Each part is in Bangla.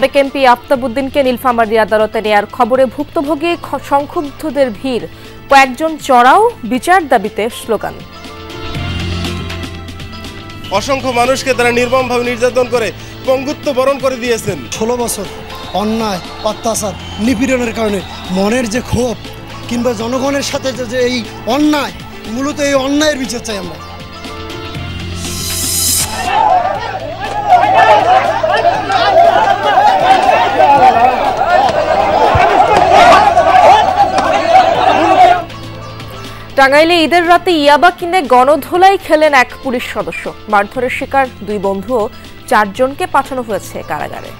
সাবেক এমপি আফতাবউদ্দিনকে নীলফামারী আদালতে নেয়ার খবরে ভুক্তভোগী সংক্ষুব্ধদের ভিড়, কয়েকজন চড়াও বিচার দাবিতে স্লোগান। অসংখ্য মানুষকে তারা নির্মমভাবে নির্যাতন করে পঙ্গুত্ব বরণ করে দিয়েছেন। 16 বছর অন্যায়, অত্যাচার, নিপীড়নের কারণে মনের যে ক্ষোভ কিংবা জনগণের সাথে যে এই অন্যায়, মূলত এই অন্যায়ের বিচার চাই আমরা। টাঙ্গাইলে ঈদের রাতে ইয়াবা কিনে গণধোলাই খেলেন এক পুলিশ সদস্য। মারধরের শিকার 2 বন্ধু ও 4 জনকে পাঠানো হয়েছে কারাগারে।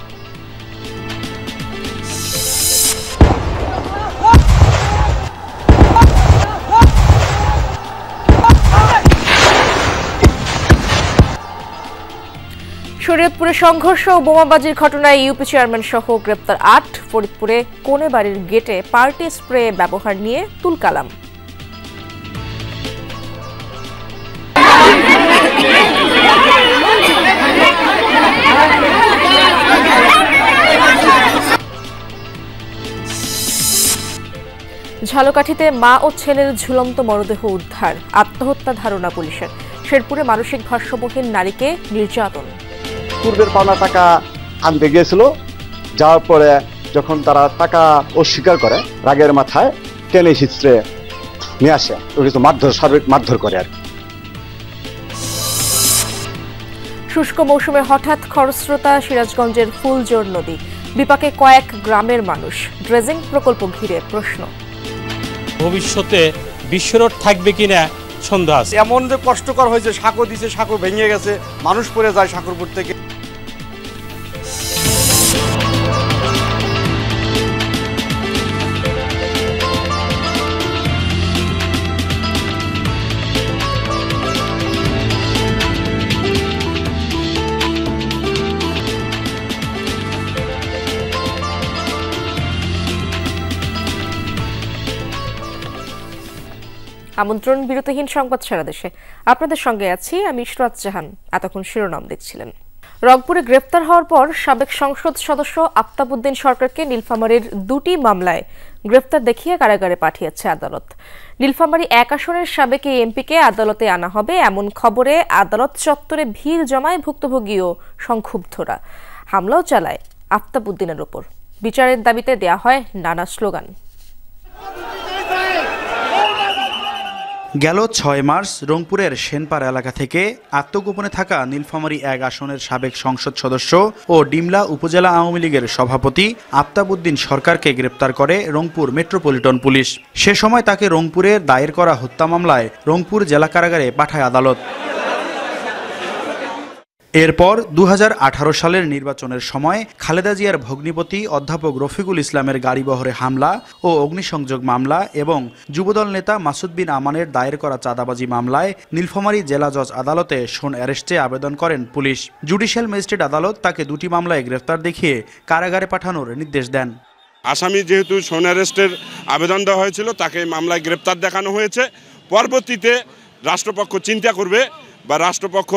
শরীয়তপুরে সংঘর্ষ ও বোমাবাজির ঘটনায় ইউপি চেয়ারম্যান সহ গ্রেপ্তার 8। ফরিদপুরে কোনে বাড়ির গেটে পার্টি স্প্রে ব্যবহার নিয়ে তুলকালাম। ঝালকাঠিতে মা ও ছেলের ঝুলন্ত মরদেহ উদ্ধার, আত্মহত্যা ধারণা পুলিশের। শেরপুরে মানসিক ভারসাম্যহীন নারীকে নির্যাতন। পূর্বের পাওনা টাকা আনতে গিয়েছিল, যাওয়ার পরে যখন তারা টাকা অস্বীকার করে রাগের মাথায় টেনে হিচড়ে নিয়ে আসে, সার্বিক মারধর করে আর কি। শুষ্ক মৌসুমে হঠাৎ খরস্রোতা সিরাজগঞ্জের ফুলজোর নদী, বিপাকে কয়েক গ্রামের মানুষ। ড্রেজিং প্রকল্প ঘিরে প্রশ্ন। ভবিষ্যতে বিশ্বরোড থাকবে কিনা সন্দেহ আছে। এমন যে কষ্টকর হয়েছে, সাঁকো দিছে, সাঁকো ভেঙে গেছে, মানুষ পড়ে যায় সাঁকোরপুর থেকে। আমন্ত্রণ বিরতিহীন সংবাদ সারা দেশে। আপনাদের সঙ্গে আছি আমি ইশরাত জাহান। এতক্ষণ শিরোনাম দেখছিলেন। রংপুরে গ্রেফতার হওয়ার পর সাবেক সংসদ সদস্য আফতাবউদ্দিন সরকারকে নীলফামারীর 2টি মামলায় গ্রেফতার দেখিয়ে কারাগারে পাঠিয়েছে আদালত। নীলফামারী 1 আসনের সাবেক এই এমপিকে আদালতে আনা হবে, এমন খবরে আদালত চত্বরে ভিড় জমায় ভুক্তভোগী ও সংক্ষুব্ধরা। হামলাও চালায় আফতাবউদ্দিনের ওপর। বিচারের দাবিতে দেয়া হয় নানা স্লোগান। গেল 6 মার্চ রংপুরের সেনপাড়া এলাকা থেকে আত্মগোপনে থাকা নীলফামারী 1 আসনের সাবেক সংসদ সদস্য ও ডিমলা উপজেলা আওয়ামী লীগের সভাপতি আফতাবউদ্দিন সরকারকে গ্রেপ্তার করে রংপুর মেট্রোপলিটন পুলিশ। সে সময় তাকে রংপুরে দায়ের করা হত্যা মামলায় রংপুর জেলা কারাগারে পাঠায় আদালত। এরপর 2018 সালের নির্বাচনের সময় খালেদা জিয়ার ভগ্নিপতি অধ্যাপক রফিকুল ইসলামের গাড়িবহরে হামলা ও অগ্নিসংযোগ মামলা এবং যুবদল নেতা মাসুদ বিন আমানের দায়ের করা চাঁদাবাজি মামলায় নীলফামারী জেলা জজ আদালতে শোন অ্যারেস্টে আবেদন করেন পুলিশ। জুডিশিয়াল ম্যাজিস্ট্রেট আদালত তাকে 2টি মামলায় গ্রেফতার দেখিয়ে কারাগারে পাঠানোর নির্দেশ দেন। আসামি যেহেতু শোন অ্যারেস্টের আবেদন দেওয়া হয়েছিল, তাকে মামলায় গ্রেপ্তার দেখানো হয়েছে। পরবর্তীতে রাষ্ট্রপক্ষ চিন্তা করবে বা রাষ্ট্রপক্ষ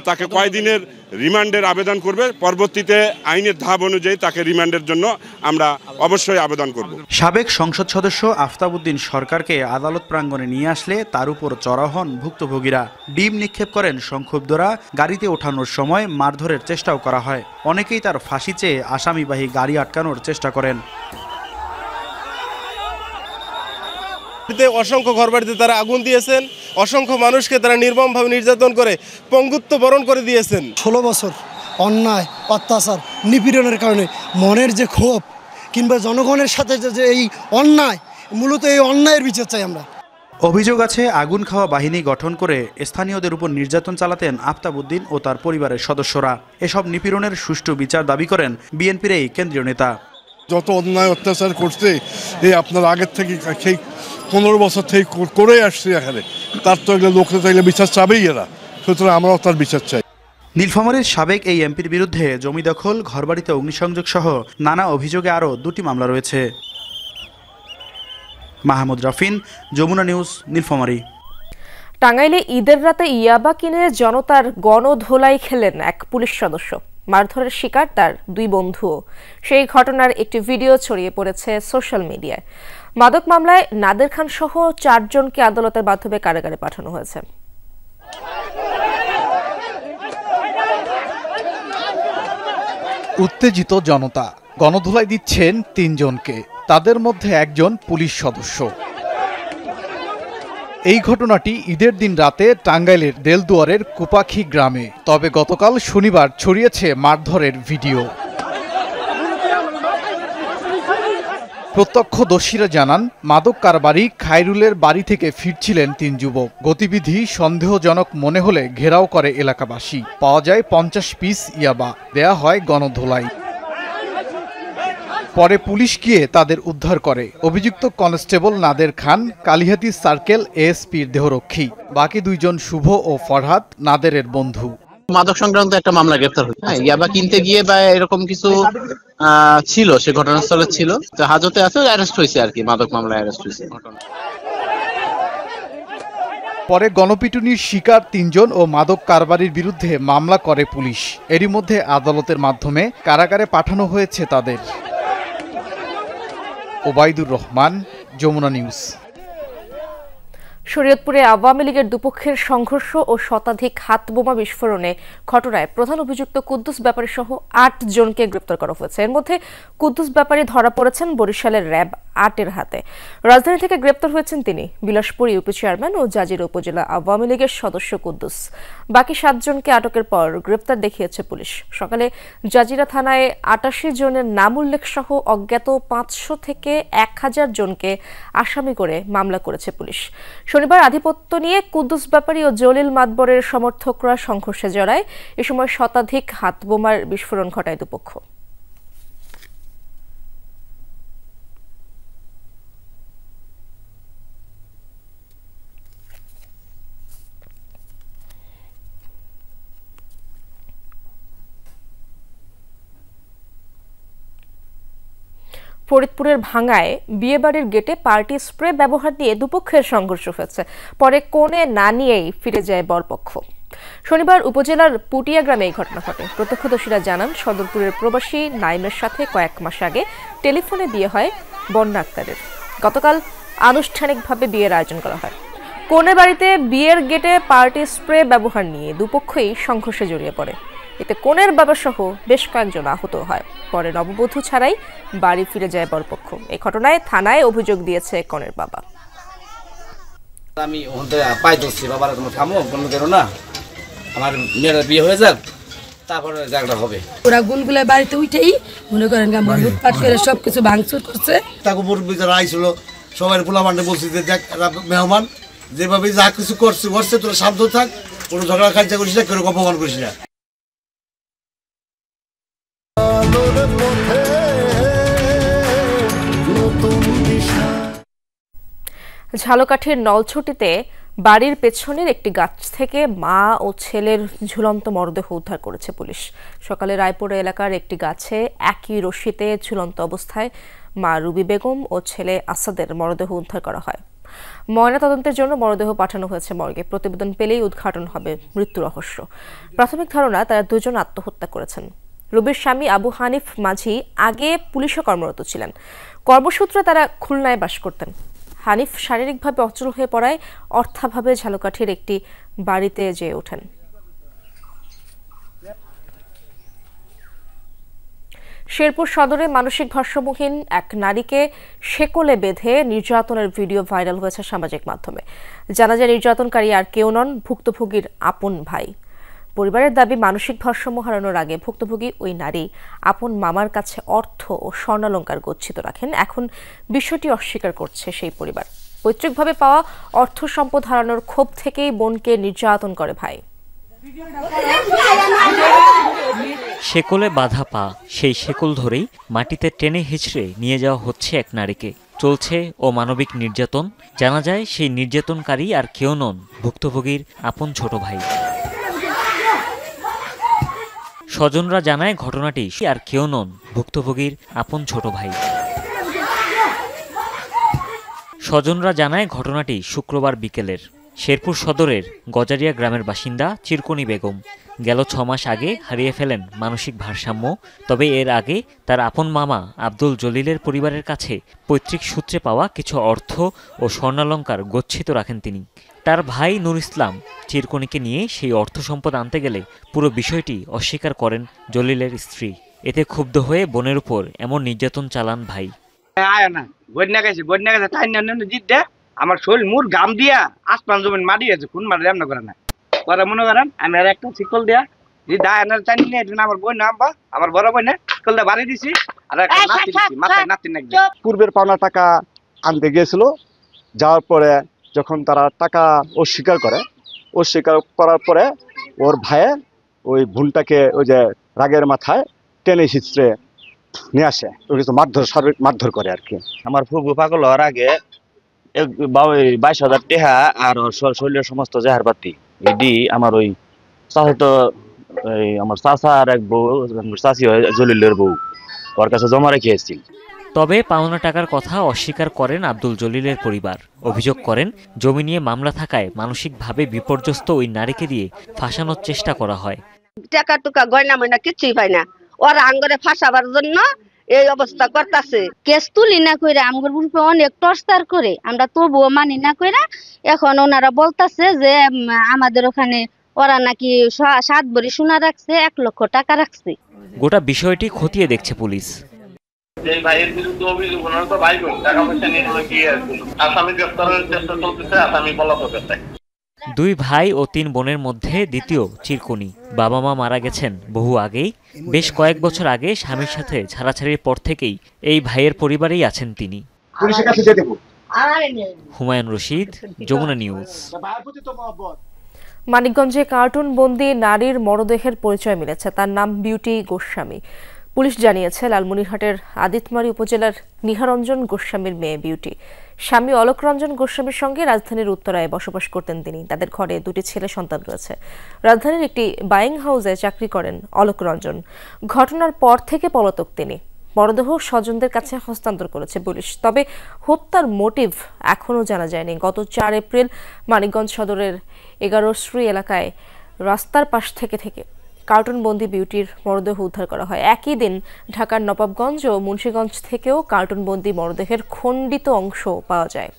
তাকে কয়দিনের রিমান্ডের আবেদন করবে। পরবর্তীতে আইনের ধাপ অনুযায়ী তাকে রিমান্ডের জন্য আমরা অবশ্যই আবেদন করব। সাবেক সংসদ সদস্য আফতাবউদ্দিন সরকারকে আদালত প্রাঙ্গণে নিয়ে আসলে তার উপর চড়াও হন ভুক্তভোগীরা। ডিম নিক্ষেপ করেন সংক্ষুব্ধরা। গাড়িতে ওঠানোর সময় মারধরের চেষ্টাও করা হয়। অনেকেই তার ফাঁসি চেয়ে আসামিবাহী গাড়ি আটকানোর চেষ্টা করেন। অসংখ্য ঘরবাড়িতে তারা আগুন দিয়েছেন, অসংখ্য মানুষকে তারা নির্মমভাবে নির্যাতন করে পঙ্গুত্ব বরণ করে দিয়েছেন। 16 বছর অন্যায়, অত্যাচার, নিপীড়নের কারণে মনের যে ক্ষোভ কিংবা জনগণের সাথে যে এই অন্যায়, মূলত এই অন্যায়ের বিচার চাই আমরা। অভিযোগ আছে আগুন খাওয়া বাহিনী গঠন করে স্থানীয়দের উপর নির্যাতন চালাতেন আফতাবউদ্দিন ও তার পরিবারের সদস্যরা। এসব নিপীড়নের সুষ্ঠু বিচার দাবি করেন বিএনপির এই কেন্দ্রীয় নেতা। যত অন্যায় অত্যাচার করছে এই আপনার আগের থেকে সেই 15 বছর থেকে করে আসছে এখানে, তার তো এগুলো লোকরা চাইলে বিচার চাবেই এরা, সুতরাং আমরাও তার বিচার চাই। নীলফামারীর সাবেক এই এমপির বিরুদ্ধে জমি দখল, ঘরবাড়িতে অগ্নিসংযোগ সহ নানা অভিযোগে আরও 2টি মামলা রয়েছে। মাহমুদ রাফিন, যমুনা নিউজ, নীলফামারী। টাঙ্গাইলে ঈদের রাতে ইয়াবা কিনে জনতার গণধোলাই খেলেন এক পুলিশ সদস্য। মারধরের শিকার তার 2 বন্ধুও। সেই ঘটনার একটি ভিডিও ছড়িয়ে পড়েছে সোশ্যাল মিডিয়ায়। মাদক মামলায় নাদের খান সহ 4 জনকে আদালতের মাধ্যমে কারাগারে পাঠানো হয়েছে। উত্তেজিত জনতা গণধোলাই দিচ্ছেন 3 জনকে, তাদের মধ্যে একজন পুলিশ সদস্য। এই ঘটনাটি ঈদের দিন রাতে টাঙ্গাইলের দেলদুয়ারের কুপাখি গ্রামে। তবে গতকাল শনিবার ছড়িয়েছে মারধরের ভিডিও। প্রত্যক্ষদর্শীরা জানান, মাদক কারবারি খায়রুলের বাড়ি থেকে ফিরছিলেন 3 যুবক। গতিবিধি সন্দেহজনক মনে হলে ঘেরাও করে এলাকাবাসী। পাওয়া যায় 50 পিস ইয়াবা, দেয়া হয় গণধোলাই। পরে পুলিশ গিয়ে তাদের উদ্ধার করে। অভিযুক্ত কনস্টেবল নাদের খান কালিহাতি সার্কেল এএসপির দেহরক্ষী। বাকি 2 জন শুভ ও ফরহাদ নাদেরের বন্ধু। মাদক সংক্রান্ত একটা মামলা গ্রেপ্তার হয়েছে। ইয়াবা কিনতে গিয়ে বা এরকম কিছু ছিল, সে ঘটনাস্থলে ছিল, তো হাজতে আছে, অ্যারেস্ট হয়েছে আর কি, মাদক মামলায় অ্যারেস্ট হয়েছে। পরে গণপিটুনির শিকার 3 জন ও মাদক কারবারির বিরুদ্ধে মামলা করে পুলিশ। এরই মধ্যে আদালতের মাধ্যমে কারাগারে পাঠানো হয়েছে তাদের। ওবায়দুর রহমান, যমুনা নিউজ। শরীয়তপুরে আওয়ামী লীগের দুপক্ষের সংঘর্ষ ও শতাধিক হাতবোমা বিস্ফোরণে ঘটনায় প্রধান অভিযুক্ত কুদ্দুস ব্যাপারী সহ 8 জনকে গ্রেপ্তার করা হয়েছে। এর মধ্যে কুদ্দুস ব্যাপারী ধরা পড়েছেন বরিশালের র্যাব 8-এর হাতে। রাজধানী থেকে গ্রেপ্তার হয়েছেন তিনি। বিলাসপুর ইউপি চেয়ারম্যান ও জাজিরা উপজেলা আওয়ামী লীগের সদস্য কুদ্দুস। বাকি 7 জনকে আটকের পর গ্রেপ্তার দেখিয়েছে পুলিশ। সকালে জাজিরা থানায় 88 জনের নাম উল্লেখ সহ অজ্ঞাত 500 থেকে 1000 জনকে আসামি করে মামলা করেছে পুলিশ। শনিবার আধিপত্য নিয়ে কুদ্দুস ব্যাপারী ও জলিল মাতবরের সমর্থকরা সংঘর্ষে জড়ায়। এ সময় শতাধিক হাতবোমার বিস্ফোরণ ঘটায় দুপক্ষ। ফরিদপুরের ভাঙ্গায় বিয়েবাড়ির গেটে পার্টি স্প্রে ব্যবহার নিয়ে দুপক্ষের সংঘর্ষ হয়েছে। পরে কোণে না নিয়েই ফিরে যায় বরপক্ষ। শনিবার উপজেলার পুটিয়া গ্রামে এই ঘটনা ঘটে। প্রত্যক্ষদর্শীরা জানান, সদরপুরের প্রবাসী নাইমের সাথে কয়েক মাস আগে টেলিফোনে বিয়ে হয় বন্যা আক্তারের। গতকাল আনুষ্ঠানিকভাবে বিয়ের আয়োজন করা হয়। কোণে বাড়িতে বিয়ের গেটে পার্টি স্প্রে ব্যবহার নিয়ে দুপক্ষই সংঘর্ষে জড়িয়ে পড়ে। এতে কোণের বাবা সহ বেশ কয়েকজন আহত হয়। পরে নববধূ ছাড়াই বাড়ি ফিরে যায় বরপক্ষ। এই ঘটনায় থানায় অভিযোগ দিয়েছে কনের বাবা। আমি পাই ধরছি, বাবার কোনো থামো, কোনো করো না, আমার মেয়ের বিয়ে হয়ে যাক, তারপরে জায়গাটা হবে। ওরা গুনগুলা বাড়িতে উঠেই মনে করেন লুটপাট করে সবকিছু ভাঙচুর করছে। তাকে মুরব্বী যারা আইছিল সবাই পোলা মান্ডে বলছি যে দেখ মেহমান যেভাবে যা কিছু করছে তোরা শান্ত থাক, কোনো ঝগড়া খাইচা করিস না, কেউ অপমান করিস না। ঝালকাঠির নলছটিতে বাড়ির পেছনের একটি গাছ থেকে মা ও ছেলের ঝুলন্ত মরদেহ উদ্ধার করেছে পুলিশ। সকালে রায়পুর এলাকার একটি গাছে একই রশিতে ঝুলন্ত অবস্থায় মা রুবি বেগম ও ছেলে আসাদের মরদেহ উদ্ধার করা হয়। ময়নাতদন্তের জন্য মরদেহ পাঠানো হয়েছে মর্গে। প্রতিবেদন পেলেই উদ্ঘাটন হবে মৃত্যু রহস্য। প্রাথমিক ধারণা, তারা 2 জন আত্মহত্যা করেছেন। রুবির স্বামী আবু হানিফ মাঝি আগে পুলিশে কর্মরত ছিলেন। কর্মসূত্রে তারা খুলনায় বাস করতেন। হানিফ শারীরিকভাবে অচল হয়ে পড়ায় অর্থাভাবে ঝালকাঠির একটি বাড়িতে যেয়ে ওঠেন। শেরপুর সদরে মানসিক ভারসাম্যহীন এক নারীকে শেকলে বেঁধে নির্যাতনের ভিডিও ভাইরাল হয়েছে সামাজিক মাধ্যমে। জানা যায়, নির্যাতনকারী আর কেউ নন, ভুক্তভোগীর আপন ভাই। পরিবারের দাবি, মানসিক ভারসাম্য হারানোর আগে ভুক্তভোগী ওই নারী আপন মামার কাছে অর্থ ও স্বর্ণালংকার গচ্ছিত রাখেন। এখন বিষয়টি অস্বীকার করছে সেই পরিবার। পৈতৃকভাবে পাওয়া অর্থ সম্পদ হারানোর ক্ষোভ থেকেই বোনকে নির্যাতন করে ভাই। শেকলে বাধা পা, সেই শেকল ধরেই মাটিতে টেনে হিঁচড়ে নিয়ে যাওয়া হচ্ছে এক নারীকে। চলছে অমানবিক নির্যাতন। জানা যায়, সেই নির্যাতনকারী আর কেউ নন, ভুক্তভোগীর আপন ছোট ভাই। স্বজনরা জানায়, ঘটনাটি আর কেউ নন, ভুক্তভোগীর আপন ছোট ভাই। স্বজনরা জানায়, ঘটনাটি শুক্রবার বিকেলের। শেরপুর সদরের গজারিয়া গ্রামের বাসিন্দা চিরকুনি বেগম গেল 6 মাস আগে হারিয়ে ফেলেন মানসিক ভারসাম্য। তবে এর আগে তার আপন মামা আব্দুল জলিলের পরিবারের কাছে পৈতৃক সূত্রে পাওয়া কিছু অর্থ ও স্বর্ণালঙ্কার গচ্ছিত রাখেন তিনি। তার ভাই নূর ইসলাম চিরকুনিকে নিয়ে সেই অর্থ সম্পদ আনতে গেলে পুরো বিষয়টি অস্বীকার করেন জলিলের স্ত্রী। এতে ক্ষুব্ধ হয়ে বোনের উপর এমন নির্যাতন চালান ভাই। আমার শরীর মুর গাম দিয়া আসমান জমিন মারি আছে, কোন মারি রান্না করে না পরে মনে করেন আমি আর একটা শিকল দিয়া চাইনি আমার বই না আমার বড় বই না শিকলটা বাড়ি দিছি আর মাথায় নাতি নাকি। পূর্বের পাওনা টাকা আনতে গিয়েছিল, যাওয়ার পরে যখন তারা টাকা অস্বীকার করার পরে ওর ভাইয়ে ওই ভুলটাকে ওই যে রাগের মাথায় টেনে হিচড়ে নিয়ে আসে, ওই কিছু মারধর করে আর কি। আমার ফুফু পাগল হওয়ার আগে 22,000 টাকা আর শরীরের সমস্ত জেহারপাতি এটি আমার ওই চাচাতো আমার চাচা আর এক বউ চাচি হয় জলিলের বউ, ওর কাছে জমা রেখে এসেছি। তবে পাওনা টাকার কথা অস্বীকার করেন আব্দুল জলিলের পরিবার। অভিযোগ করেন জমি নিয়ে মামলা থাকায় মানসিকভাবে বিপর্যস্ত ওই নারীকে দিয়ে ফাঁসানোর চেষ্টা করা হয়। টাকা টুকা গয়না ময়না কিছুই পায় না, ওরা আঙ্গরে ফাঁসাবার জন্য এই অবস্থা করতেছে। কেস তুলি না কইরা আমগর গ্রুপে অনেক টর্চার করে, আমরা তবুও মানি না কইরা এখন ওনারা বলতাছে যে আমাদের ওখানে ওরা নাকি 7 ভরি সোনা রাখছে, 1 লক্ষ টাকা রাখছে। গোটা বিষয়টি খতিয়ে দেখছে পুলিশ। এই ভাইয়ের বিরুদ্ধে অভিযোগ, ওনার তো ভাই বোন টাকা পয়সা নিয়ে গিয়ে আসামি গ্রেফতারের চেষ্টা চলতেছে, আসামি পলাতক আছে। 2 ভাই ও 3 বোনের মধ্যে দ্বিতীয় চিরকুনি। বাবা মা মারা গেছেন বহু আগেই। বেশ কয়েক বছর আগে স্বামীর সাথে ছাড়াছাড়ির পর থেকেই এই ভাইয়ের পরিবারেই আছেন তিনি। হুমায়ুন রশিদ, যমুনা নিউজ। মানিকগঞ্জে কার্টুন বন্দি নারীর মরদেহের পরিচয় মিলেছে। তার নাম বিউটি গোস্বামী। পুলিশ জানিয়েছে লালমনিরহাটের আদিতমারি উপজেলার নিহারঞ্জন গোস্বামীর মেয়ে বিউটি। স্বামী অলোক রঞ্জন গোস্বামীর সঙ্গে রাজধানীর উত্তরায় বসবাস করতেন তিনি। তাদের ঘরে 2টি ছেলে সন্তান রয়েছে। রাজধানীর একটি বাইং হাউসে চাকরি করেন অলোক রঞ্জন। ঘটনার পর থেকে পলাতক তিনি। মরদেহ স্বজনদের কাছে হস্তান্তর করেছে পুলিশ। তবে হত্যার মোটিভ এখনও জানা যায়নি। গত 4 এপ্রিল মানিকগঞ্জ সদরের 11 শ্রী এলাকায় রাস্তার পাশ থেকে কার্টুন বন্দি বিউটির মরদেহ উদ্ধার করা হয়। একই দিন ঢাকার নবাবগঞ্জ ও মুন্সিগঞ্জ থেকেও কার্টুন বন্দি মরদেহের খণ্ডিত অংশ পাওয়া যায়।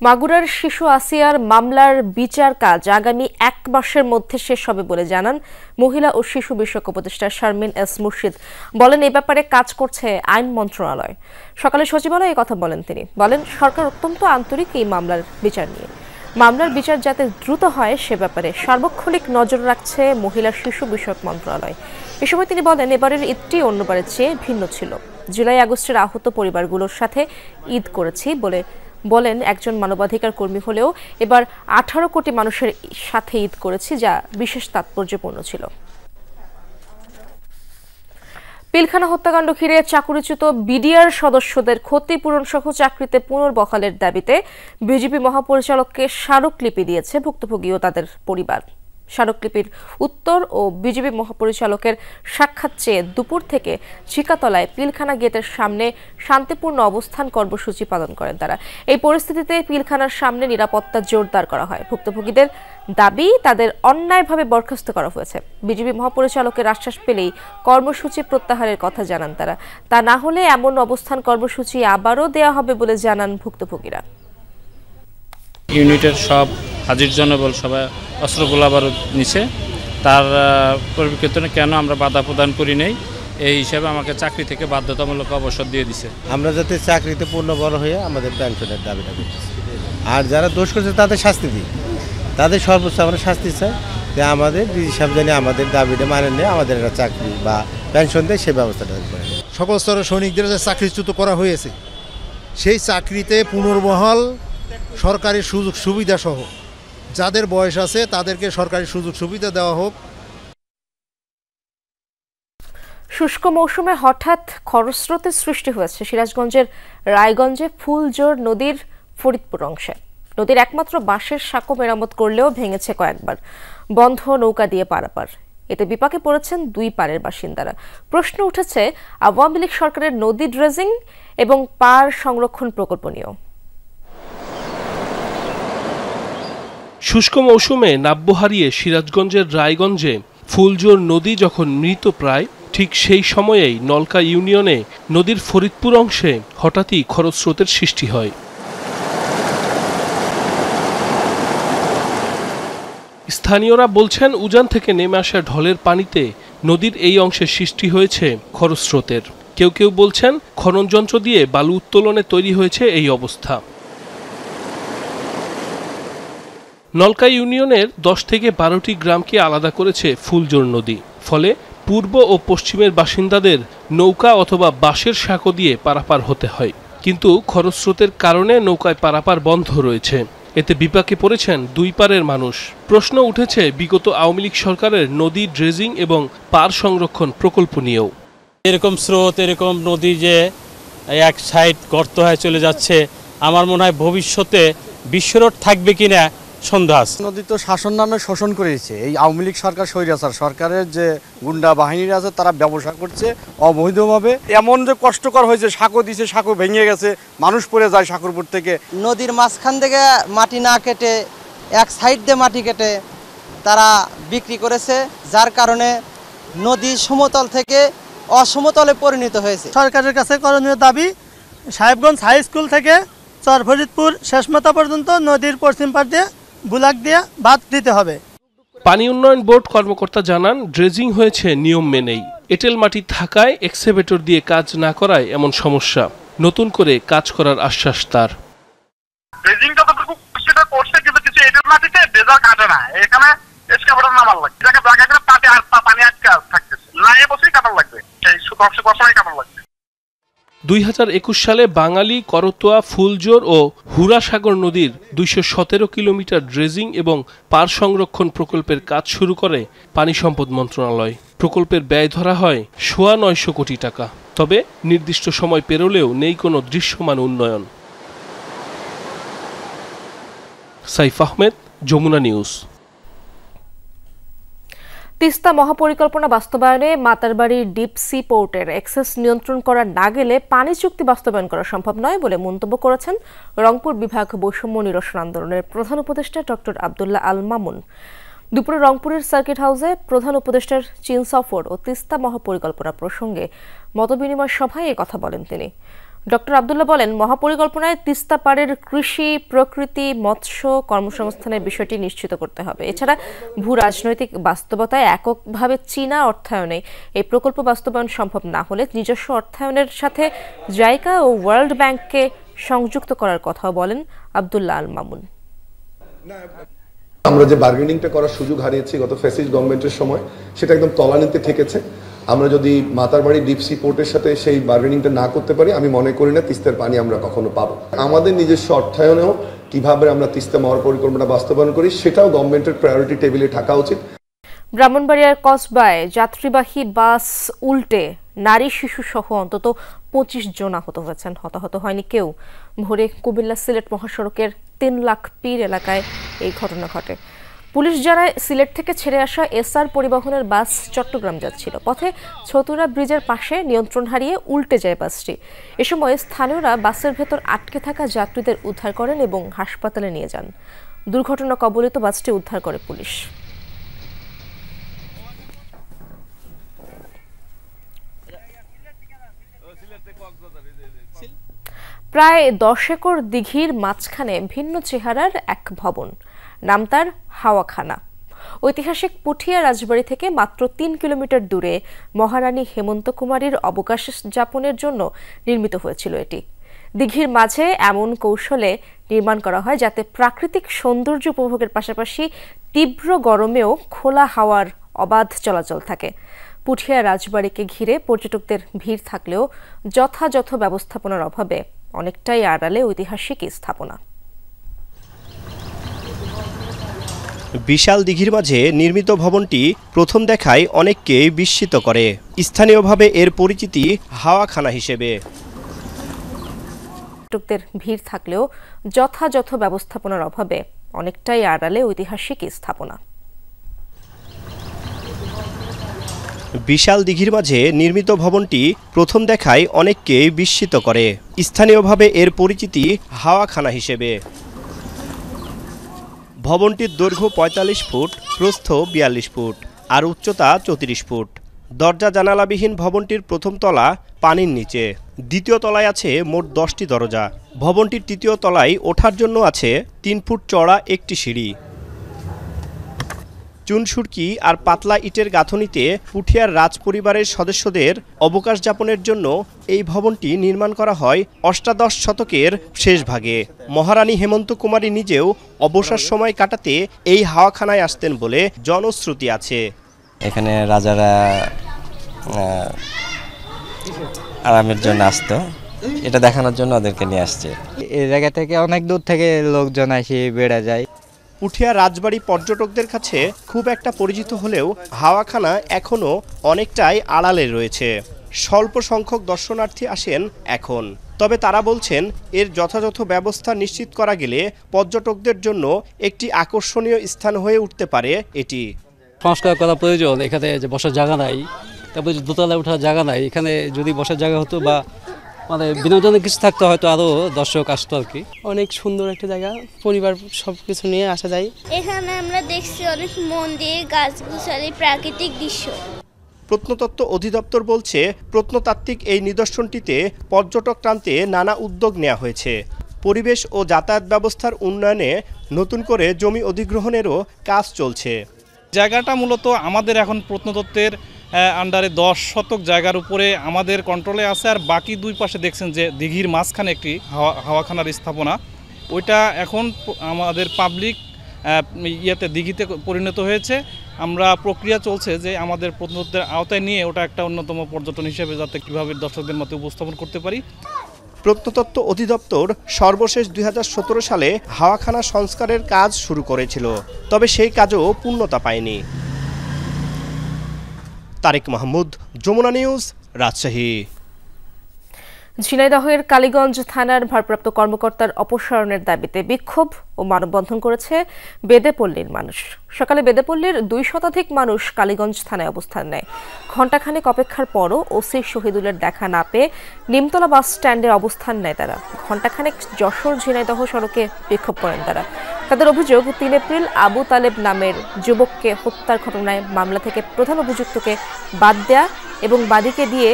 মাগুরার শিশু আসিয়ার মামলার বিচার কাজ আগামী 1 মাসের মধ্যে শেষ হবে বলে জানান মহিলা ও শিশু বিষয়ক উপদেষ্টা শারমিন এস মুর্শিদ। বলেন, এ ব্যাপারে কাজ করছে আইন মন্ত্রণালয়। সকালে সচিবালয়ে কথা বলেন তিনি। বলেন, সরকার অত্যন্ত আন্তরিক এই মামলার বিচার নিয়ে। মামলার বিচার যাতে দ্রুত হয় সে ব্যাপারে সার্বক্ষণিক নজর রাখছে মহিলা শিশু বিষয়ক মন্ত্রণালয়। এ সময় তিনি বলেন, এবারের ঈদটি অন্যবারের চেয়ে ভিন্ন ছিল। জুলাই আগস্টের আহত পরিবারগুলোর সাথে ঈদ করেছি বলেন একজন মানবাধিকার কর্মী হলেও এবার 18 কোটি মানুষের সাথে ঈদ করেছি, যা বিশেষ তাৎপর্যপূর্ণ ছিল। পিলখানা হত্যাকাণ্ড ঘিরে চাকরিচ্যুত বিডিআর সদস্যদের ক্ষতিপূরণ সহ চাকরিতে পুনর্বহালের দাবিতে বিজেপি মহাপরিচালককে স্মারকলিপি দিয়েছে ভুক্তভোগী ও তাদের পরিবার। স্মারকলিপির উত্তর ও বিজেপি মহাপরিচালকের সাক্ষাৎ চেয়ে দুপুর থেকে চিকাতলায় পিলখানা গেটের সামনে শান্তিপূর্ণ অবস্থান কর্মসূচি পালন করেন তারা। এই পরিস্থিতিতে পিলখানার সামনে নিরাপত্তা জোরদার করা হয়। ভুক্তভোগীদের দাবি, তাদের অন্যায়ভাবে বরখাস্ত করা হয়েছে। বিজেপি মহাপরিচালকের আশ্বাস পেলেই কর্মসূচি প্রত্যাহারের কথা জানান তারা। তা না হলে এমন অবস্থান কর্মসূচি আবারও দেওয়া হবে বলে জানান ভুক্তভোগীরা। ইউনিটের সব হাজির জনবল সবাই অস্ত্র গোলাবারুদ নিছে, তার পরিপ্রেক্ষিতে কেন আমরা বাধা প্রদান করি নাই, এই হিসাবে আমাকে চাকরি থেকে বাধ্যতামূলক অবসর দিয়ে দিছে। আমরা যাতে চাকরিতে পূর্ণবল হয়ে আমাদের পেনশনের দাবিটা করতেছি, আর যারা দোষ করছে তাদের শাস্তি দিই, তাদের সর্বোচ্চ আমরা শাস্তি চাই। যে আমাদের ডিজি সাহেব জানি আমাদের দাবিটা মানে নেই, আমাদের একটা চাকরি বা পেনশন দেয় সে ব্যবস্থাটা করে। সকল স্তরের সৈনিকদের যে চাকরিচ্যুত করা হয়েছে সেই চাকরিতে পুনর্বহাল, সরকারি সুযোগ সুবিধা সহ যাদের বয়স আছে তাদেরকে সরকারি সুযোগ সুবিধা দেওয়া হোক। শুষ্ক মৌসুমে হঠাৎ খরস্রোতের সৃষ্টি হয়েছে সিরাজগঞ্জের রায়গঞ্জে ফুলজোর নদীর ফরিদপুর অংশে। নদীর একমাত্র বাঁশের সাঁকো মেরামত করলেও ভেঙেছে কয়েকবার। বন্ধ নৌকা দিয়ে পারাপার। এতে বিপাকে পড়েছেন দুই পারের বাসিন্দারা। প্রশ্ন উঠেছে আওয়ামী লীগ সরকারের নদী ড্রেজিং এবং পার সংরক্ষণ প্রকল্প নিয়েও। শুষ্ক মৌসুমে নাব্য হারিয়ে সিরাজগঞ্জের রায়গঞ্জে ফুলজোর নদী যখন মৃতপ্রায়, ঠিক সেই সময়েই নলকা ইউনিয়নে নদীর ফরিদপুর অংশে হঠাৎই খরস্রোতের সৃষ্টি হয়। স্থানীয়রা বলছেন উজান থেকে নেমে আসা ঢলের পানিতে নদীর এই অংশে সৃষ্টি হয়েছে খরস্রোতের। কেউ কেউ বলছেন খনন যন্ত্র দিয়ে বালু উত্তোলনে তৈরি হয়েছে এই অবস্থা। নলকা ইউনিয়নের 10 থেকে 12টি গ্রামকে আলাদা করেছে ফুলজোর নদী। ফলে পূর্ব ও পশ্চিমের বাসিন্দাদের নৌকা অথবা বাঁশের সাঁকো দিয়ে পারাপার হতে হয়, কিন্তু খরস্রোতের কারণে নৌকায় পারাপার বন্ধ রয়েছে। এতে বিপাকে পড়েছেন দুই পারের মানুষ। প্রশ্ন উঠেছে বিগত আওয়ামী লীগ সরকারের নদী ড্রেজিং এবং পার সংরক্ষণ প্রকল্প নিয়েও। এরকম স্রোত, এরকম নদী যে এক সাইড গর্ত হয়ে চলে যাচ্ছে, আমার মনে হয় ভবিষ্যতে বিশ্বরোড থাকবে কিনা সন্দেহ আছে। নদী তো শাসন নামে শোষণ করেছে এই আওয়ামী লীগ সরকার, স্বৈরাচার সরকারের যে গুন্ডা বাহিনীরা আছে তারা ব্যবসা করছে অবৈধভাবে। এমন যে কষ্টকর হয়েছে, সাঁকো দিছে, সাঁকো ভেঙে গেছে, মানুষ পড়ে যায় সাঁকোরপুর থেকে। নদীর মাঝখান থেকে মাটি না কেটে এক সাইড দিয়ে মাটি কেটে তারা বিক্রি করেছে, যার কারণে নদী সমতল থেকে অসমতলে পরিণত হয়েছে। সরকারের কাছে করণীয় দাবি, সাহেবগঞ্জ হাই স্কুল থেকে চর ফরিদপুর শেষমাথা পর্যন্ত নদীর পশ্চিম পাড় দিয়ে বুলাক দিয়ে বাঁধ দিতে হবে। পানি উন্নয়ন বোর্ড কর্মকর্তা জানান, ড্রেজিং হয়েছে নিয়ম মেনেই। এঁটেল মাটি থাকায় এক্সকেভেটর দিয়ে কাজ না করায় এমন সমস্যা। নতুন করে কাজ করার আশ্বাস তার। ড্রেজিং যতটুকু সেটা করছে, কিন্তু কিছু এঁটেল মাটিতে ড্রেজার কাটে না, এখানে এক্সকেভেটর নামার লাগবে। জায়গা জায়গা পাটে আর পানি আটকে থাকতেছে না, এবছরই কাটার লাগবে, এই 10 কাটার লাগবে। 2021 সালে বাঙালি, করতোয়া, ফুলজোর ও হুরাসাগর নদীর 217 কিলোমিটার ড্রেজিং এবং পার সংরক্ষণ প্রকল্পের কাজ শুরু করে পানি সম্পদ মন্ত্রণালয়। প্রকল্পের ব্যয় ধরা হয় 950 কোটি টাকা। তবে নির্দিষ্ট সময় পেরোলেও নেই কোনো দৃশ্যমান উন্নয়ন। সাইফ আহমেদ, যমুনা নিউজ। তিস্তা মহাপরিকল্পনা বাস্তবায়নে মাতারবাড়ির ডিপ সি পোর্টের অ্যাক্সেস নিয়ন্ত্রণ করা না গেলে পানি চুক্তি বাস্তবায়ন করা সম্ভব নয় বলে মন্তব্য করেছেন রংপুর বিভাগ বৈষম্য নিরসন আন্দোলনের প্রধান উপদেষ্টা ডক্টর আব্দুল্লাহ আল মামুন। দুপুরে রংপুরের সার্কিট হাউসে প্রধান উপদেষ্টার চীন সফর ও তিস্তা মহাপরিকল্পনা প্রসঙ্গে মতবিনিময় সভায় এ কথা বলেন তিনি। ডক্টর আব্দুল্লাহ বলেন, মহাপরিকল্পনায় তিস্তা পাড়ের কৃষি, প্রকৃতি, মৎস্য, কর্মসংস্থানের বিষয়টি নিশ্চিত করতে হবে। এছাড়া ভূ রাজনৈতিক বাস্তবতায় এককভাবে চীনা অর্থায়নে এই প্রকল্প বাস্তবায়ন সম্ভব না হলে নিজস্ব অর্থায়নের সাথে জাইকা ও ওয়ার্ল্ড ব্যাংককে সংযুক্ত করার কথাও বলেন আব্দুল্লাহ আল মামুন। আমরা যে বার্গেনিংটা করার সুযোগ হারিয়েছি গত ফ্যাসিস্ট গভর্নমেন্টের সময়, সেটা একদম তলানিতে ঠেকেছে। আমরা যদি মাতারবাড়ি ডিপ সি পোর্টের সাথে সেই বার্গেনিংটা না করতে পারি, আমি মনে করি না তিস্তার পানি আমরা কখনো পাবো। আমাদের নিজস্ব অর্থায়নেও কিভাবে আমরা তিস্তা মহাপরিকল্পনা বাস্তবায়ন করি, সেটাও গভর্নমেন্টের প্রায়োরিটি টেবিলে থাকা উচিত। ব্রাহ্মণবাড়িয়ার কসবায় যাত্রীবাহী বাস উল্টে নারী শিশু সহ অন্তত 25 জন আহত হয়েছেন, হতাহত হয়নি কেউ। ভোরে কুমিল্লা সিলেট মহাসড়কের 3 লাখ পীর এলাকায় এই ঘটনা ঘটে। পুলিশ জানায়, সিলেট থেকে ছেড়ে আসা এসআর পরিবহনের বাস চট্টগ্রাম যাচ্ছিল। পথে ছতুরা ব্রিজের পাশে নিয়ন্ত্রণ হারিয়ে উল্টে যায় বাসটি। এ সময় স্থানীয়রা বাসের ভেতর আটকে থাকা যাত্রীদের উদ্ধার করেন এবং হাসপাতালে নিয়ে যান। দুর্ঘটনা কবলিত বাসটি উদ্ধার করে পুলিশ। প্রায় 10 একর দিঘির মাঝখানে ভিন্ন চেহারার এক ভবন, নাম তার হাওয়াখানা। ঐতিহাসিক পুঠিয়া রাজবাড়ি থেকে মাত্র 3 কিলোমিটার দূরে মহারানী হেমন্ত কুমারীর অবকাশ যাপনের জন্য নির্মিত হয়েছিল এটি। দিঘির মাঝে এমন কৌশলে নির্মাণ করা হয় যাতে প্রাকৃতিক সৌন্দর্য উপভোগের পাশাপাশি তীব্র গরমেও খোলা হাওয়ার অবাধ চলাচল থাকে। পুঠিয়া রাজবাড়িকে ঘিরে পর্যটকদের ভিড় থাকলেও যথাযথ ব্যবস্থাপনার অভাবে অনেকটাই আড়ালে ঐতিহাসিক স্থাপনা। বিশাল দিঘির মাঝে নির্মিত ভবনটি প্রথম দেখায় অনেককেই বিস্মিত করে। স্থানীয়ভাবে এর পরিচিতি হাওয়াখানা হিসেবে। পর্যটকদের ভিড় থাকলেও যথাযথ ব্যবস্থাপনার অভাবে অনেকটাই আড়ালে ঐতিহাসিক স্থাপনা। বিশাল দিঘির মাঝে নির্মিত ভবনটি প্রথম দেখায় অনেককে বিস্মিত করে। স্থানীয়ভাবে এর পরিচিতি হাওয়াখানা হিসেবে। ভবনটির দৈর্ঘ্য ৪৫ ফুট, প্রস্থ ৪২ ফুট আর উচ্চতা ৩৪ ফুট। দরজা জানালাবিহীন ভবনটির প্রথম তলা পানির নিচে, দ্বিতীয় তলায় আছে মোট ১০টি দরজা। ভবনটির তৃতীয় তলায় ওঠার জন্য আছে ৩ ফুট চওড়া একটি সিঁড়ি। চুনসুরকি আর পাতলা ইটের গাঁথনিতে পুঠিয়ার রাজ পরিবারের সদস্যদের অবকাশ যাপনের জন্য এই ভবনটি নির্মাণ করা হয় অষ্টাদশ শতকের শেষ ভাগে। মহারানী হেমন্ত কুমারী নিজেও অবসর সময় কাটাতে এই হাওয়াখানায় আসতেন বলে জনশ্রুতি আছে। এখানে রাজারা আরামের জন্য আসতো, এটা দেখানোর জন্য ওদেরকে নিয়ে আসছে। এই জায়গা থেকে অনেক দূর থেকে লোকজন আসে বেড়ে যায়। পুঠিয়া রাজবাড়ি পর্যটকদের কাছে খুব একটা পরিচিত হলেও হাওয়াখানা এখনও অনেকটাই আড়ালে রয়েছে। স্বল্প সংখ্যক দর্শনার্থী আসেন এখন, তবে তারা বলছেন এর যথাযথ ব্যবস্থা নিশ্চিত করা গেলে পর্যটকদের জন্য একটি আকর্ষণীয় স্থান হয়ে উঠতে পারে এটি। সংস্কার করা প্রয়োজন। এখানে যে বসার জায়গা নাই, তারপরে দোতলায় ওঠার জায়গা নাই। এখানে যদি বসার জায়গা হতো বা মানে বিনোদনের কিছু থাকতো হয়তো আরও দর্শক আসতো আর কি। অনেক সুন্দর একটা জায়গা, পরিবার সব কিছু নিয়ে আসা যায়। এখানে আমরা দেখছি অনেক মন্দির, গাছগাছালি, প্রাকৃতিক দৃশ্য। প্রত্নতত্ত্ব অধিদপ্তর বলছে প্রত্নতাত্ত্বিক এই নিদর্শনটিতে পর্যটক টানতে নানা উদ্যোগ নেওয়া হয়েছে। পরিবেশ ও যাতায়াত ব্যবস্থার উন্নয়নে নতুন করে জমি অধিগ্রহণেরও কাজ চলছে। জায়গাটা মূলত আমাদের এখন প্রত্নতত্ত্বের আন্ডারে ১০ শতক জায়গার উপরে আমাদের কন্ট্রোলে আছে, আর বাকি দুই পাশে দেখছেন যে দিঘির মাঝখানে একটি হাওয়াখানার স্থাপনা, ওইটা এখন আমাদের পাবলিক ইয়েতে দিঘিতে পরিণত হয়েছে। আমরা প্রক্রিয়া চলছে যে আমাদের প্রত্নতত্ত্বের আওতায় নিয়ে ওটা একটা অন্যতম পর্যটন হিসেবে যাতে কীভাবে দর্শকদের মধ্যে উপস্থাপন করতে পারি। প্রত্নতত্ত্ব অধিদপ্তর সর্বশেষ ২০১৭ সালে হাওয়াখানা সংস্কারের কাজ শুরু করেছিল, তবে সেই কাজও পূর্ণতা পায়নি। তারেক মাহমুদ, যমুনা নিউজ, রাজশাহী। ঝিনাইদহের কালীগঞ্জ থানার ভারপ্রাপ্ত কর্মকর্তার অপসারণের দাবিতে বিক্ষোভ ও মানববন্ধন করেছে বেদেপল্লীর মানুষ। সকালে বেদেপল্লীর ২ শতাধিক মানুষ কালীগঞ্জ থানায় অবস্থান নেয়। ঘণ্টাখানেক অপেক্ষার পরও ওসি শহীদুলের দেখা না পেয়ে নিমতলা বাস স্ট্যান্ডে অবস্থান নেয় তারা। ঘণ্টাখানেক যশোর ঝিনাইদহ সড়কে বিক্ষোভ করেন তারা। তাদের অভিযোগ ৩ এপ্রিল আবু তালেব নামের যুবককে হত্যার ঘটনায় মামলা থেকে প্রধান অভিযুক্তকে বাদ দেয়া এবং বাদীকে দিয়ে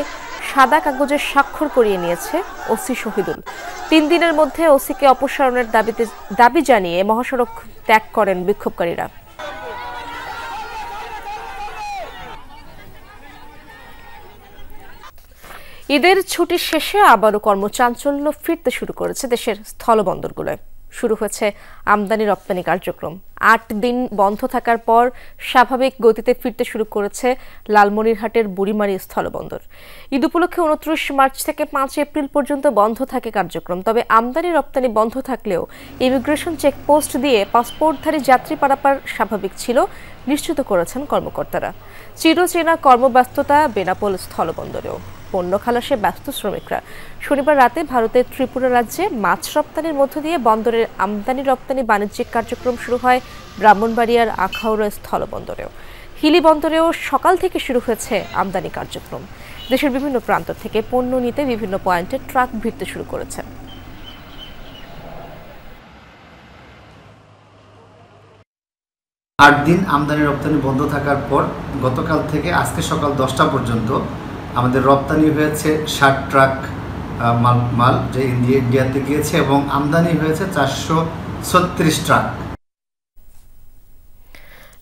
সাদা কাগজে স্বাক্ষর করিয়ে নিয়েছে ওসি শহীদুল। ৩ দিনের মধ্যে ওসিকে অপসারণের দাবি জানিয়ে মহাসড়ক ত্যাগ করেন বিক্ষোভকারীরা। ঈদের ছুটি শেষে আবারও কর্মচাঞ্চল্য ফিরতে শুরু করেছে দেশের স্থলবন্দরগুলোয়। শুরু হয়েছে আমদানি রপ্তানি কার্যক্রম। ৮ দিন বন্ধ থাকার পর স্বাভাবিক গতিতে ফিরতে শুরু করেছে লালমনিরহাটের বুড়িমারি স্থলবন্দর। ঈদ উপলক্ষে ২৯ মার্চ থেকে ৫ এপ্রিল পর্যন্ত বন্ধ থাকে কার্যক্রম। তবে আমদানি রপ্তানি বন্ধ থাকলেও ইমিগ্রেশন চেকপোস্ট দিয়ে পাসপোর্টধারী যাত্রী পারাপার স্বাভাবিক ছিল নিশ্চিত করেছেন কর্মকর্তারা। চিরচেনা কর্মব্যস্ততা বেনাপোল স্থলবন্দরেও। পণ্য খালাসে ব্যস্ত শ্রমিকরা। শনিবার রাতে ভারতের ত্রিপুরা রাজ্যে মাছ রপ্তানির মধ্য দিয়ে বন্দরের আমদানি রপ্তানি বাণিজ্যিক কার্যক্রম শুরু হয় ব্রাহ্মণবাড়িয়ার আখাউড়া স্থলবন্দরেও। হিলি বন্দরেও সকাল থেকে শুরু হয়েছে আমদানি কার্যক্রম। দেশের বিভিন্ন প্রান্ত থেকে পণ্য নিতে বিভিন্ন পয়েন্টে ট্রাক ভিড়তে শুরু করেছে। আট দিন আমদানি রপ্তানি বন্ধ থাকার পর গতকাল থেকে আজকে সকাল 10টা পর্যন্ত আমাদের রপ্তানি হয়েছে 60 ট্রাক মাল যে ইন্ডিয়াতে গিয়েছে এবং আমদানি হয়েছে 436 ট্রাক।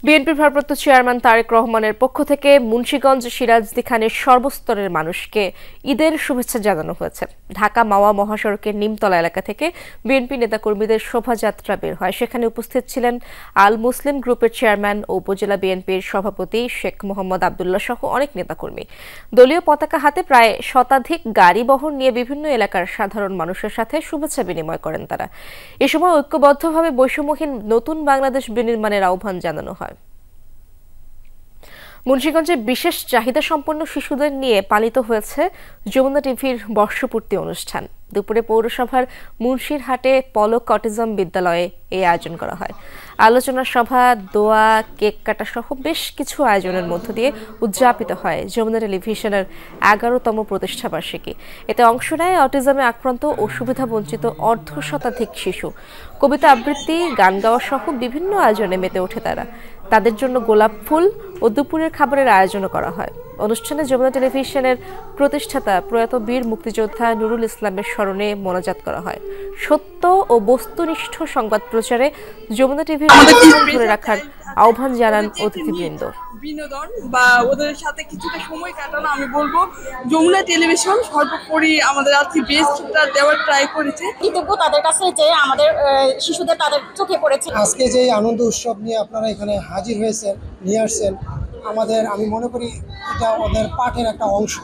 বিএনপির ভারপ্রাপ্ত চেয়ারম্যান তারেক রহমানের পক্ষ থেকে মুন্সিগঞ্জ সিরাজদি খানের সর্বস্তরের মানুষকে ঈদের শুভেচ্ছা জানানো হয়েছে। ঢাকা মাওয়া মহাসড়কের নিমতলা এলাকা থেকে বিএনপি নেতাকর্মীদের শোভাযাত্রা বের হয়। সেখানে উপস্থিত ছিলেন আল মুসলিম গ্রুপের চেয়ারম্যান ও উপজেলা বিএনপির সভাপতি শেখ মোহাম্মদ আবদুল্লাহ সহ অনেক নেতাকর্মী। দলীয় পতাকা হাতে প্রায় শতাধিক গাড়ি বহর নিয়ে বিভিন্ন এলাকার সাধারণ মানুষের সাথে শুভেচ্ছা বিনিময় করেন তারা। এ সময় ঐক্যবদ্ধভাবে বৈষম্যহীন নতুন বাংলাদেশ বিনির্মাণের আহ্বান জানানো হয়। মুন্সিগঞ্জে বিশেষ চাহিদা সম্পন্ন শিশুদের নিয়ে পালিত হয়েছে যমুনা টিভির বর্ষপূর্তি অনুষ্ঠান। দুপুরে পৌরসভার মুন্সিরহাটে পলক অটিজম বিদ্যালয়ে এই আয়োজন করা হয়। আলোচনা সভা, দোয়া, কেক কাটা সহ বেশ কিছু আয়োজনের মধ্য দিয়ে উদযাপিত হয় যমুনা টেলিভিশনের 11তম প্রতিষ্ঠাবার্ষিকী। এতে অংশ নেয় অটিজমে আক্রান্ত ও সুবিধাবঞ্চিত অর্ধশতাধিক শিশু। কবিতা আবৃত্তি, গান গাওয়া সহ বিভিন্ন আয়োজনে মেতে ওঠে তারা। তাদের জন্য গোলাপ ফুল ও দুপুরের খাবারের আয়োজনও করা হয়। অনুষ্ঠানে যমুনা টেলিভিশনের প্রতিষ্ঠাতা প্রয়াত বীর মুক্তিযোদ্ধা নুরুল ইসলামের স্মরণে মোনাজাত করা হয়। সত্য ও বস্তুনিষ্ঠ সংবাদ প্রচারে যমুনা টিভির অবস্থান ধরে রাখার আহ্বান জানান অতিথিবৃন্দ। বিনোদন বা ওদের সাথে কিছুটা সময় কাটানো, আমি বলবো যমুনা টেলিভিশন সর্বোপরি আমাদের আজকে বেস্টটা দেওয়ার ট্রাই করেছে। কৃতজ্ঞ তাদের কাছে যে আমাদের শিশুদের তাদের চোখে পড়েছে। আজকে যে আনন্দ উৎসব নিয়ে আপনারা এখানে হাজির হয়েছেন, নিয়ে আসছেন, আমি মনে করি এটা ওদের পাঠের একটা অংশ।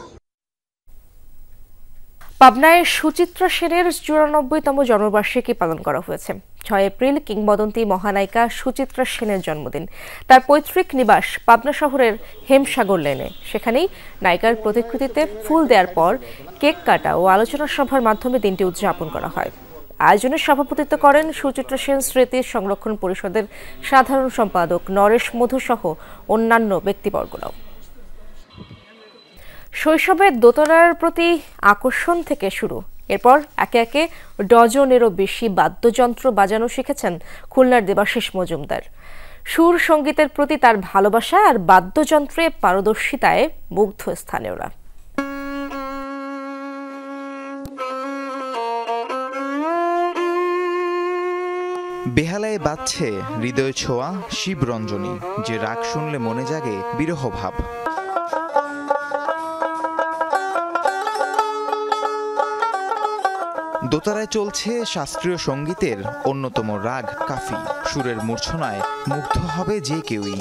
পাবনায় সুচিত্রা সেনের 94তম জন্মবার্ষিকী পালন করা হয়েছে। 6 এপ্রিল কিংবদন্তি মহানায়িকা সুচিত্রা সেনের জন্মদিন। তার পৈতৃক নিবাস পাবনা শহরের হেমসাগর লেনে। সেখানেই নায়িকার প্রতিকৃতিতে ফুল দেওয়ার পর কেক কাটা ও আলোচনা সভার মাধ্যমে দিনটি উদযাপন করা হয়। আয়োজনে সভাপতিত্ব করেন সুচিত্রা সেন স্মৃতি সংরক্ষণ পরিষদের সাধারণ সম্পাদক নরেশ মধু সহ অন্যান্য ব্যক্তিবর্গরাও। শৈশবে দোতারার প্রতি আকর্ষণ থেকে শুরু, এরপর একে একে ডজনেরও বেশি বাদ্যযন্ত্র বাজানো শিখেছেন খুলনার দেবাশিস মজুমদার। সুর সঙ্গীতের প্রতি তার ভালোবাসা আর বাদ্যযন্ত্রে পারদর্শিতায় মুগ্ধ স্থানীয়রা। বেহালায় বাজছে হৃদয় ছোঁয়া শিবরঞ্জনী, যে রাগ শুনলে মনে জাগে বিরহ ভাব। দোতারায় চলছে শাস্ত্রীয় সঙ্গীতের অন্যতম রাগ কাফি। সুরের মূর্ছনায় মুগ্ধ হবে যে কেউই।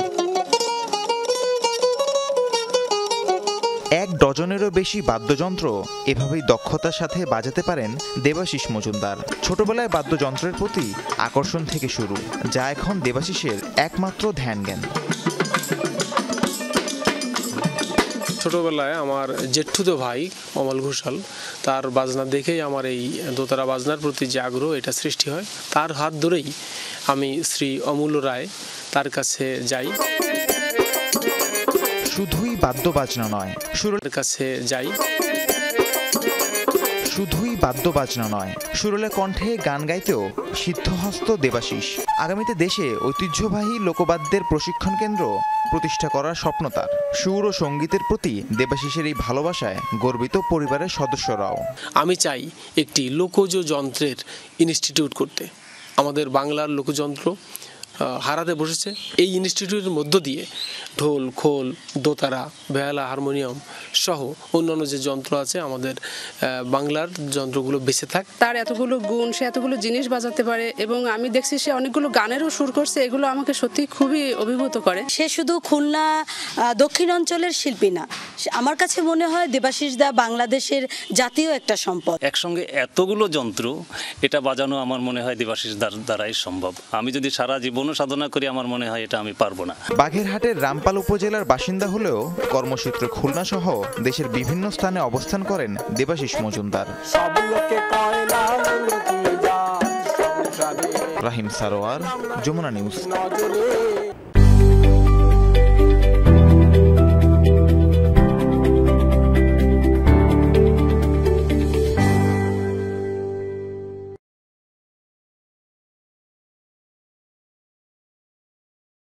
1 ডজনেরও বেশি বাদ্যযন্ত্র এভাবেই দক্ষতার সাথে বাজাতে পারেন দেবাশিস মজুমদার। ছোটবেলায় বাদ্যযন্ত্রের প্রতি আকর্ষণ থেকে শুরু, যা এখন দেবাশিসের একমাত্র ধ্যান জ্ঞান। ছোটবেলায় আমার জেঠুতো ভাই অমল ঘোষাল, তার বাজনা দেখেই আমার এই দোতারা বাজনার প্রতি যে আগ্রহ এটা সৃষ্টি হয়। তার হাত ধরেই আমি শ্রী অমূল্য রায় তার কাছে যাই। শুধুই বাদ্য বাজনা নয়, সুরের কাছে যাই। শুধুই বাদ্য বাজনা নয়, সুরেলা কণ্ঠে গান গাইতেও সিদ্ধহস্ত দেবাশিস। আগামীতে দেশে ঐতিহ্যবাহী লোকবাদ্যের প্রশিক্ষণ কেন্দ্র প্রতিষ্ঠা করার স্বপ্ন তার। সুর ও সঙ্গীতের প্রতি দেবাশিসের এই ভালোবাসায় গর্বিত পরিবারের সদস্যরাও। আমি চাই একটি লোকজ যন্ত্রের ইনস্টিটিউট করতে। আমাদের বাংলার লোকযন্ত্র হারাতে বসেছে। এই ইনস্টিটিউটের মধ্য দিয়ে ঢোল, খোল, দোতারা, বেহালা, হারমোনিয়াম সহ অন্যান্য যে যন্ত্র আছে আমাদের বাংলার যন্ত্রগুলো বেঁচে থাক। তার এতগুলো গুণ, সে এতগুলো জিনিস বাজাতে পারে এবং আমি দেখছি সে অনেকগুলো গানেরও সুর করছে। এগুলো আমাকে সত্যি খুবই অভিভূত করে। সে শুধু খুলনা দক্ষিণ অঞ্চলের শিল্পী না, আমার কাছে মনে হয় দেবাশিস দা বাংলাদেশের জাতীয় একটা সম্পদ। একসঙ্গে এতগুলো যন্ত্র এটা বাজানো আমার মনে হয় দেবাশিস দ্বারাই সম্ভব। আমি যদি সারা জীবন সাধনা করি আমার মনে হয় এটা আমি পারবো না। বাগেরহাটের রামপাল উপজেলার বাসিন্দা হলেও কর্মসূত্রে খুলনা সহ দেশের বিভিন্ন স্থানে অবস্থান করেন দেবাশিস মজুমদার। রাহিম সারোয়ার, যমুনা নিউজ।